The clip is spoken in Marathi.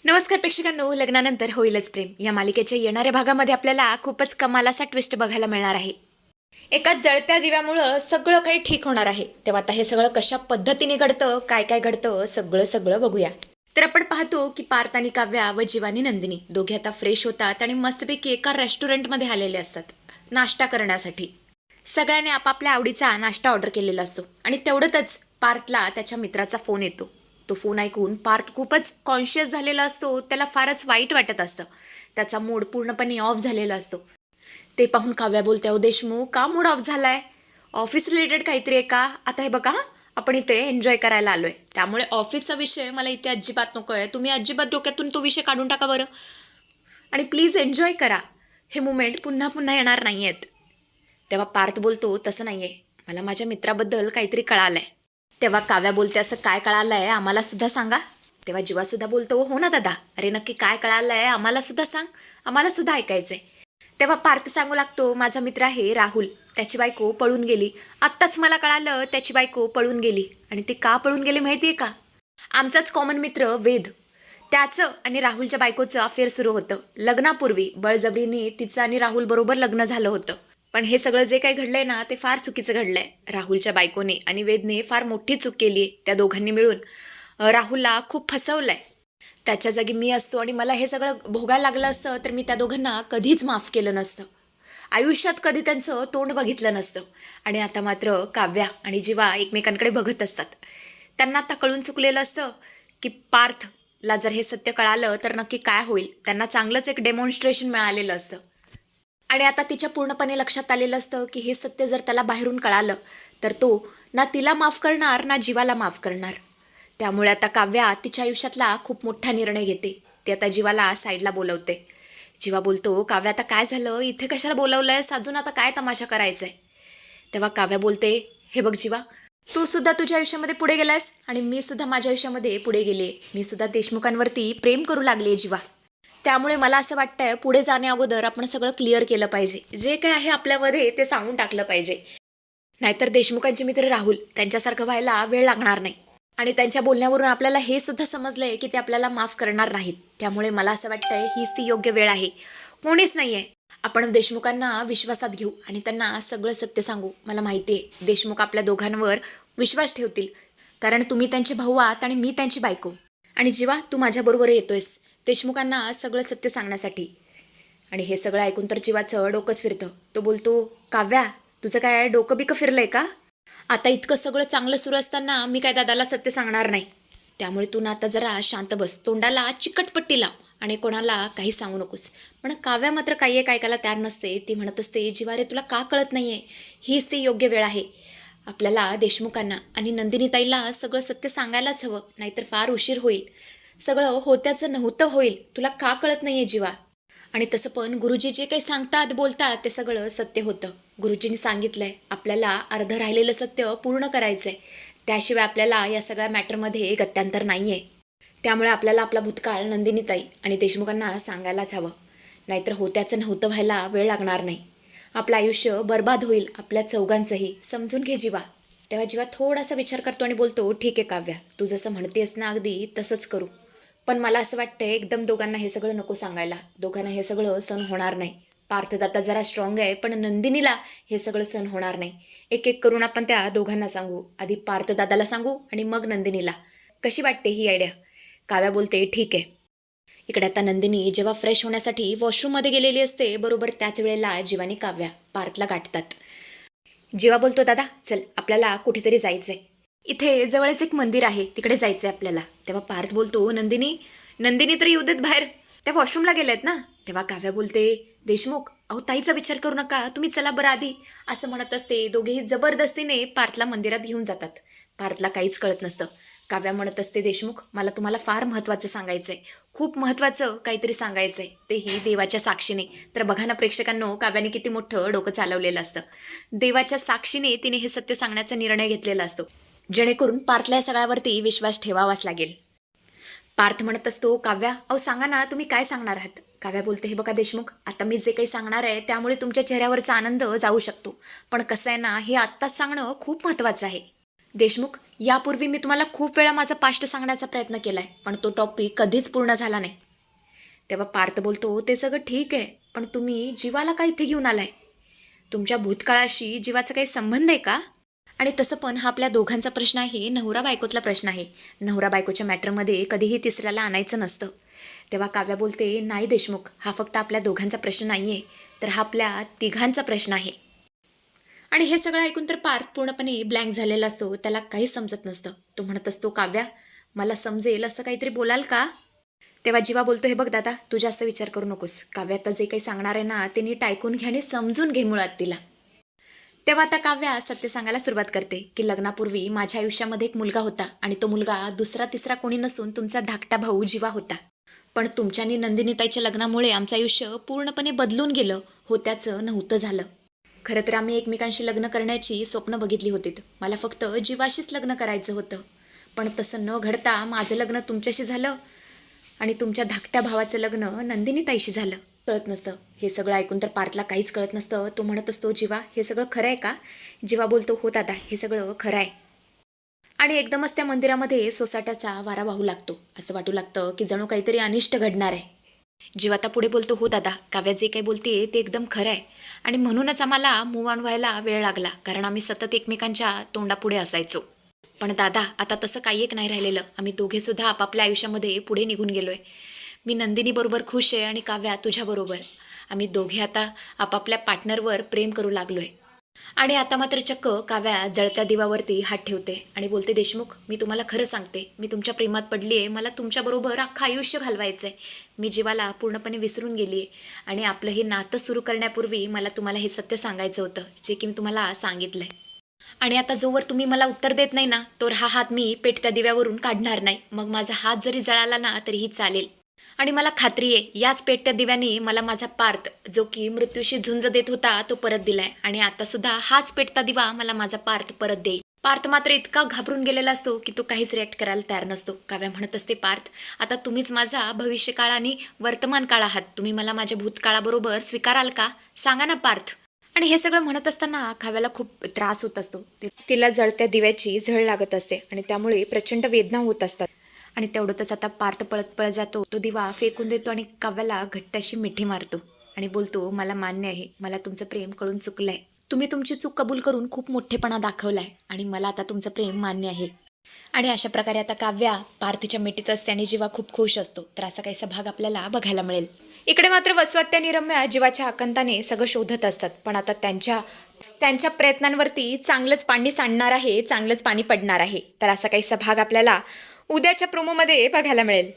नमस्कार प्रेक्षकांनो, लग्नानंतर होईलच प्रेम या मालिकेच्या येणाऱ्या भागामध्ये आपल्याला खूपच कमाल असा ट्विस्ट बघायला मिळणार आहे. एका जळत्या दिव्यामुळं सगळं काही ठीक होणार आहे. तेव्हा आता हे सगळं कशा पद्धतीने घडतं, काय काय घडतं, सगळं सगळं बघूया. तर आपण पाहतो की पार्थ आणि काव्या व जीवानी नंदिनी दोघे आता फ्रेश होतात आणि मस्तपैकी एका रेस्टॉरंटमध्ये आलेले असतात नाश्ता करण्यासाठी. सगळ्यांनी आपापल्या आवडीचा नाश्ता ऑर्डर केलेला असतो आणि तेवढंच पार्थला त्याच्या मित्राचा फोन येतो. तो फोन ऐकून पार्थ खूपच कॉन्शियस झालेला असतो. त्याला फारच वाईट वाटत असतं. त्याचा मूड पूर्णपणे ऑफ झालेला असतो. ते पाहून काव्या बोलते, अहो देशमुख, का मूड ऑफ झालाय? ऑफिस रिलेटेड काहीतरी आहे का? आता हे बघा, आपण इथे एन्जॉय करायला आलोय, त्यामुळे ऑफिसचा विषय मला इथे अजिबात नको आहे. तुम्ही अजिबात डोक्यातून तो विषय काढून टाका बरं, आणि प्लीज एन्जॉय करा. हे मुमेंट पुन्हा पुन्हा येणार नाही आहेत. तेव्हा पार्थ बोलतो, तसं नाही आहे, मला माझ्या मित्राबद्दल काहीतरी कळालंय. तेव्हा काव्या बोलते, असं काय कळालंय आम्हाला सुद्धा सांगा. तेव्हा जीवासुद्धा बोलतो, हो ना दादा, अरे नक्की काय कळालंय आम्हाला सुद्धा सांग, आम्हाला सुद्धा ऐकायचंय. तेव्हा पार्थ सांगू लागतो, माझा मित्र आहे राहुल, त्याची बायको पळून गेली. आत्ताच मला कळालं त्याची बायको पळून गेली. आणि ती का पळून गेली माहिती आहे का? आमचाच कॉमन मित्र वेद, त्याचं आणि राहुलच्या बायकोचं अफेअर सुरू होतं. लग्नापूर्वी बळजबरीने तिचं आणि राहुल बरोबर लग्न झालं होतं. पण हे सगळं जे काही घडलंय ना, ते फार चुकीचं घडलंय. राहुलच्या बायकोने आणि वेदने फार मोठी चूक केली आहे. त्या दोघांनी मिळून राहुलला खूप फसवलंय. त्याच्या जागी मी असतो आणि मला हे सगळं भोगायला लागलं असतं, तर मी त्या दोघांना कधीच माफ केलं नसतं. आयुष्यात कधी त्यांचं तोंड बघितलं नसतं. आणि आता मात्र काव्या आणि जीवा एकमेकांकडे बघत असतात. त्यांना आता कळून चुकलेलं असतं की पार्थला जर हे सत्य कळालं तर नक्की काय होईल. त्यांना चांगलंच एक डेमॉन्स्ट्रेशन मिळालेलं असतं. आणि आता तिच्या पूर्णपणे लक्षात आलेलं असतं की हे सत्य जर त्याला बाहेरून कळालं तर तो ना तिला माफ करणार ना जीवाला माफ करणार. त्यामुळे आता काव्या तिच्या आयुष्यातला खूप मोठा निर्णय घेते. ती आता जीवाला साईडला बोलवते. जीवा बोलतो, काव्या आता काय झालं, इथे कशाला बोलवलंयस, अजून आता काय तमाशा करायचा आहे? तेव्हा काव्या बोलते, हे बघ जीवा, तू सुद्धा तुझ्या आयुष्यामध्ये पुढे गेलायस आणि मी सुद्धा माझ्या आयुष्यामध्ये पुढे गेले. मी सुद्धा देशमुखांवरती प्रेम करू लागले जीवा. त्यामुळे मला असं वाटतंय, पुढे जाण्या अगोदर आपण सगळं क्लिअर केलं पाहिजे. जे काय आहे आपल्यामध्ये ते सांगून टाकलं पाहिजे. नाहीतर देशमुखांचे मित्र राहुल त्यांच्यासारखं व्हायला वेळ लागणार नाही. आणि त्यांच्या बोलण्यावरून आपल्याला हे सुद्धा समजलंय की ते आपल्याला माफ करणार नाहीत. त्यामुळे मला असं वाटतंय हीच ती योग्य वेळ आहे. कोणीच नाही आहे. आपण देशमुखांना विश्वासात घेऊ आणि त्यांना सगळं सत्य सांगू. मला माहिती आहे देशमुख आपल्या दोघांवर विश्वास ठेवतील, कारण तुम्ही त्यांचे भाऊ आहात आणि मी त्यांची बायको. आणि जीवा, तू माझ्याबरोबर येतोयस देशमुखांना सगळं सत्य सांगण्यासाठी. आणि हे सगळं ऐकून तर जीवाचं डोकंच फिरतं. तो बोलतो, काव्या, तुझं काय डोकं बिकं फिरलंय का? आता इतकं सगळं चांगलं सुरू असताना मी काय दादाला सत्य सांगणार नाही. त्यामुळे तू ना आता जरा शांत बस, तोंडाला चिकटपट्टी लाव आणि कोणाला काही सांगू नकोस. पण काव्या मात्र काही एक ऐकायला तयार नसते. ती म्हणत असते, जीवा रे, तुला का कळत नाही आहे? हीच ती योग्य वेळ आहे. आपल्याला देशमुखांना आणि नंदिनीताईला सगळं सत्य सांगायलाच हवं, नाहीतर फार उशीर होईल. सगळं होत्याचं नव्हतं होईल. तुला का कळत नाही आहे जीवा? आणि तसं पण गुरुजी जे काही सांगतात बोलतात ते सगळं सत्य होतं. गुरुजींनी सांगितलंय आपल्याला अर्धं राहिलेलं सत्य पूर्ण करायचंय. त्याशिवाय आपल्याला या सगळ्या मॅटरमध्ये गत्यांतर नाही आहे. त्यामुळे आपल्याला आपला भूतकाळ नंदिनीताई आणि देशमुखांना सांगायलाच हवं, नाहीतर होत्याचं नव्हतं व्हायला वेळ लागणार नाही. आपलं आयुष्य बर्बाद होईल, आपल्या चौघांचंही. समजून घे जीवा. तेव्हा जीवा थोडासा विचार करतो आणि बोलतो, ठीक आहे काव्या, तू जसं म्हणतेस ना अगदी तसंच करू. पण मला असं वाटतंय एकदम दोघांना हे सगळं नको सांगायला. दोघांना हे सगळं सहन होणार नाही. पार्थदाता जरा स्ट्रॉंग आहे, पण नंदिनीला हे सगळं सहन होणार नाही. एक एक करून आपण त्या दोघांना सांगू. आधी पार्थदादाला सांगू आणि मग नंदिनीला. कशी वाटते ही आयडिया? काव्या बोलते, ठीक आहे. इकडे आता नंदिनी जेव्हा फ्रेश होण्यासाठी वॉशरूममध्ये गेलेली असते, बरोबर त्याच वेळेला जीवानी काव्या पार्थला गाठतात. जीवा बोलतो, दादा चल, आपल्याला कुठेतरी जायचंय. इथे जवळच एक मंदिर आहे, तिकडे जायचंय आपल्याला. तेव्हा पार्थ बोलतो, नंदिनी, नंदिनी तर येऊ देत बाहेर, त्या वॉशरूमला गेल्यात ना. तेव्हा काव्या बोलते, देशमुख, अहो ताईचा विचार करू नका, तुम्ही चला बरं आधी. असं म्हणत असते. दोघेही जबरदस्तीने पार्थला मंदिरात घेऊन जातात. पार्थला काहीच कळत नसतं. काव्या म्हणत असते, देशमुख, मला तुम्हाला फार महत्त्वाचं सांगायचंय, खूप महत्त्वाचं काहीतरी सांगायचंय, तेही देवाच्या साक्षीने. तर बघा ना प्रेक्षकांनो, काव्याने किती मोठं डोकं चालवलेलं असतं. देवाच्या साक्षीने तिने हे सत्य सांगण्याचा निर्णय घेतलेला असतो, जेणेकरून पार्थला या सगळ्यावरती विश्वास ठेवावाच लागेल. पार्थ म्हणत असतो, काव्या, अहो सांगा ना, तुम्ही काय सांगणार आहात? काव्या बोलते, हे बघा देशमुख, आता मी जे काही सांगणार आहे त्यामुळे तुमच्या चेहऱ्यावरचा आनंद जाऊ शकतो, पण कसं आहे ना, हे आत्ताच सांगणं खूप महत्त्वाचं आहे. देशमुख, यापूर्वी मी तुम्हाला खूप वेळा माझा पास्ट सांगण्याचा प्रयत्न केला आहे, पण तो टॉपिक कधीच पूर्ण झाला नाही. तेव्हा पार्थ बोलतो, ते सगळं ठीक आहे, पण तुम्ही जीवाला का इथे घेऊन आलाय? तुमच्या भूतकाळाशी जीवाचा काही संबंध आहे का? आणि तसं पण हा आपल्या दोघांचा प्रश्न आहे, नवरा बायकोतला प्रश्न आहे. नवरा बायकोच्या मॅटरमध्ये कधीही तिसऱ्याला आणायचं नसतं. तेव्हा काव्या बोलते, नाही देशमुख, हा फक्त आपल्या दोघांचा प्रश्न नाही आहे, तर हा आपल्या तिघांचा प्रश्न आहे. आणि हे सगळं ऐकून तर पार्थ पूर्णपणे ब्लँक झालेला असतो, त्याला काहीच समजत नसतं. तो म्हणत असतो, काव्या, मला समजेल असं काहीतरी बोलाल का? तेव्हा जीवा बोलतो, हे बघ दादा, तू जास्त विचार करू नकोस. काव्या आता जे काही सांगणार आहे ना, ते नीट ऐकून घ्या आणि समजून घे मुळात तिला. तेव्हा आता काव्या सत्य सांगायला सुरुवात करते की लग्नापूर्वी माझ्या आयुष्यामध्ये एक मुलगा होता आणि तो मुलगा दुसरा तिसरा कोणी नसून तुमचा धाकटा भाऊ जीवा होता. पण तुमच्या आणि नंदिनीताईच्या लग्नामुळे आमचं आयुष्य पूर्णपणे बदलून गेलं, होत्याचं नव्हतं झालं. खरं तर आम्ही एकमेकांशी लग्न करण्याची स्वप्न बघितली होती. मला फक्त जीवाशीच लग्न करायचं होतं, पण तसं न घडता माझं लग्न तुमच्याशी झालं आणि तुमच्या धाकट्या भावाचं लग्न नंदिनीताईशी झालं. कळत नसतं. हे सगळं ऐकून तर पार्थला काहीच कळत नसतं. तो म्हणत असतो, जीवा, हे सगळं खरं आहे का? जीवा बोलतो, हो दादा, हे सगळं खरं आहे. आणि एकदमच त्या मंदिरामध्ये सोसाट्याचा वारा वाहू लागतो. असं वाटू लागतं की जणू काहीतरी अनिष्ट घडणार आहे. जीवा आता पुढे बोलतो, हो दादा, काव्या जे काही बोलते ते एकदम खरं आहे आणि म्हणूनच आम्हाला मूव्ह ऑन व्हायला वेळ लागला, कारण आम्ही सतत एकमेकांच्या तोंडापुढे असायचो. पण दादा, आता तसं काही एक नाही राहिलेलं. आम्ही दोघेसुद्धा आपापल्या आयुष्यामध्ये पुढे निघून गेलोय. मी नंदिनीबरोबर खुश आहे आणि काव्या तुझ्याबरोबर. आम्ही दोघे आता आपापल्या पार्टनरवर प्रेम करू लागलोय. आणि आता मात्र चक्क काव्या जळत्या दिवावरती हात ठेवते आणि बोलते, देशमुख, मी तुम्हाला खरं सांगते, मी तुमच्या प्रेमात पडली आहे. मला तुमच्याबरोबर अख्खं आयुष्य घालवायचं आहे. मी जीवाला पूर्णपणे विसरून गेली आहे आणि आपलं हे नातं सुरू करण्यापूर्वी मला तुम्हाला हे सत्य सांगायचं होतं, जे की मी तुम्हाला सांगितलं आहे. आणि आता जोवर तुम्ही मला उत्तर देत नाही ना, तोवर हा हात मी पेटत्या दिव्यावरून काढणार नाही. मग माझा हात जरी जळाला ना तरीही चालेल. आणि मला खात्री आहे, याच पेटत्या दिव्याने मला माझा पार्थ, जो की मृत्यूशी झुंज देत होता, तो परत दिलाय. आणि आता सुद्धा हाच पेटता दिवा मला माझा पार्थ परत देईल. पार्थ मात्र इतका घाबरून गेलेला असतो की तो काहीच रिॲक्ट करायला तयार नसतो. काव्या म्हणत असते, पार्थ, आता तुम्हीच माझा भविष्यकाळ आणि वर्तमान काळ आहात. तुम्ही मला माझ्या भूतकाळाबरोबर स्वीकाराल का? सांगा ना पार्थ. आणि हे सगळं म्हणत असताना काव्याला खूप त्रास होत असतो. तिला जळत्या दिव्याची झळ लागत असते आणि त्यामुळे प्रचंड वेदना होत असतात. आणि तेवढंच आता पार्थ पळत पळत जातो, तो दिवा फेकून देतो आणि काव्याला घट्ट अशी मिठी मारतो आणि बोलतो, मला मान्य आहे, मला तुमचं प्रेम कळून चुकलंय. तुम्ही तुमची चूक कबूल करून खूप मोठेपणा दाखवलाय आणि मला आता तुमचं प्रेम मान्य आहे. आणि अशा प्रकारे आता काव्या पार्थच्या मिठीत असते आणि जीवा खूप खुश असतो. तर असा काहीसा भाग आपल्याला बघायला मिळेल. इकडे मात्र वसवात्या आणि रम्या जीवाच्या आकांताने सगळं शोधत असतात, पण आता त्यांच्या प्रयत्नांवरती चांगलंच पाणी सांडणार आहे, चांगलंच पाणी पडणार आहे. तर असा काहीसा भाग आपल्याला उद्याच्या प्रोमोमध्ये बघायला मिळेल.